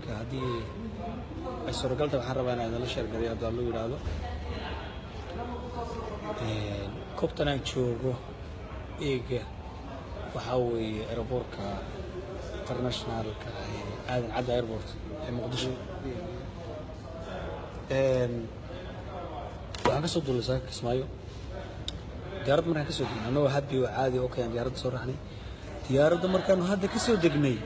marka haddii ay suuragalta waxaan rabaa inaan la sheergariyo haddii loo yiraahdo koobtan aan joogo eega waxaa weeye airportka internationalka aadan cadda airport ee muqdisho waxaan ka soo duulaysaa Kismaayo diyaarad markaan ka soo degnay anoo happy oo caadi oo kayaan diyaaradda soo raacnay diyaaradda markaan hadda ka soo degnay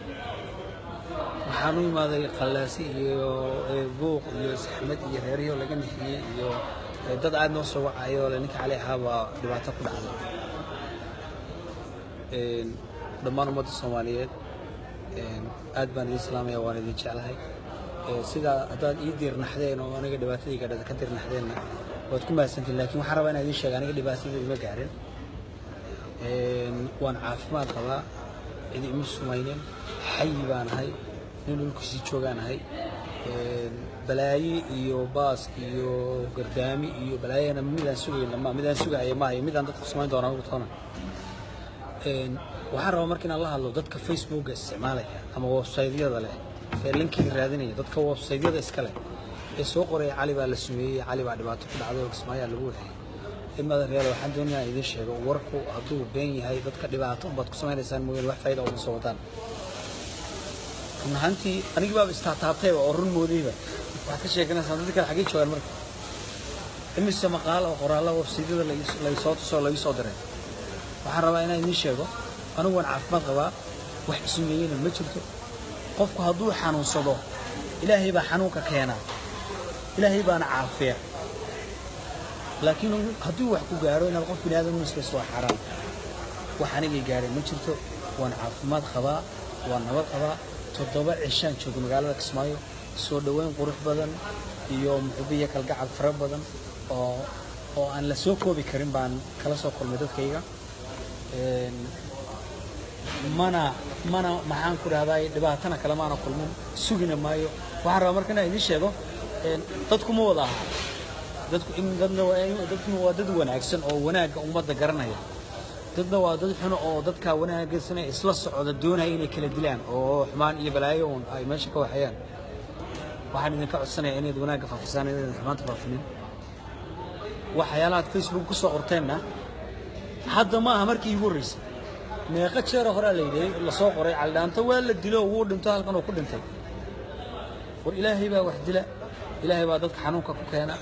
waxaan u imaaday qalaasi iyo buuq iyo saxmad iyo reeriyo laga nixiyay iyo dad aad noo soo wacayo ninka cali ahaaba dhibaato ku dhacday dhammaan ummadda Soomaaliyeed aad baan idin salaamaya waan idin jeclahay sida haddaad ii diirnaxdeen oo aniga dhibaatadayga ka diirnaxdeenna waad ku mahadsantiin laakiin waxaan rabaa inaan idin sheego aniga dhibaatadayda ma gaarin waan caafimaad qabaa cid ima sumaynin xay baan ahay nin dhulkiisii joogaan ahay balaayi iyo baas iyo gardaami iyo balaayana midaan sugaya maayo midaan dadka samayn doonaa ugu toona waxaan rabaa marka inaan la hadlo dadka facebooka isticmaalaya ama website-yada leh ee linkiga raadinaya dadka website-yada iska leh ee soo qoraya cali baa la sumeeyay cali baa dhibaato ku dhacday oo Kismaayo lagu waxay imada reer waxaan doonayaa idin sheego warku hadduu been yahay dadka dhibaato baad ku samaynaysan mooyeen wax faa'iido oo soo wadaan runtii aniga baa istaataabtay oo run moodayba wax ka sheeganaysan dadka kale xagee joogan marka imise maqaal oo qoraalo website-yada la soo diray waxaan rabaa inaan idin sheego anigu waan caafimaad qabaa wax ismeeyeen ma jirto qofku hadduu xanuunsado ilaahay baa xanuunka keena ilaahay baana caafiya laakiin haddii wax ku gaaro inaad qof bini'aadam iska soo xaraan wax aniga gaaray ma jirto waan caafimaad qabaa waan nabad qabaa 7 cishaan joogo magaalada Kismaayo soo dhaweyn qurux badan iyo muxubiye kalgacal fara badan oo aan la soo koobi karin baan kala soo kulmay dadkayga mana maxaan ku raadayay dhibaatana kala maana kulmin sugina maayo waxaan rabaa markaan idin sheego dadku ma wada aha dadna waa dad wanaagsan oo wanaaga ummadda garanaya dadna waa dad xun oo dadka wanaagsan isla socda doonaya inay kala dilaan oo xumaan iyo balaayo ay meesha ka waxayaan waxaan idinka codsanayaa inaad wanaaga faafisaan inaad xumaanta faafinin waxyaalaha Facebook ku soo qorteenna hadda ma aha markii ugu horeysay meeqa jeer hore la soo qoray caldaanta waa la dilo uu dhinto halkan oo ku dhintay war ilaahay baa wax dila ilaahay baa dadka xanuunka ku keena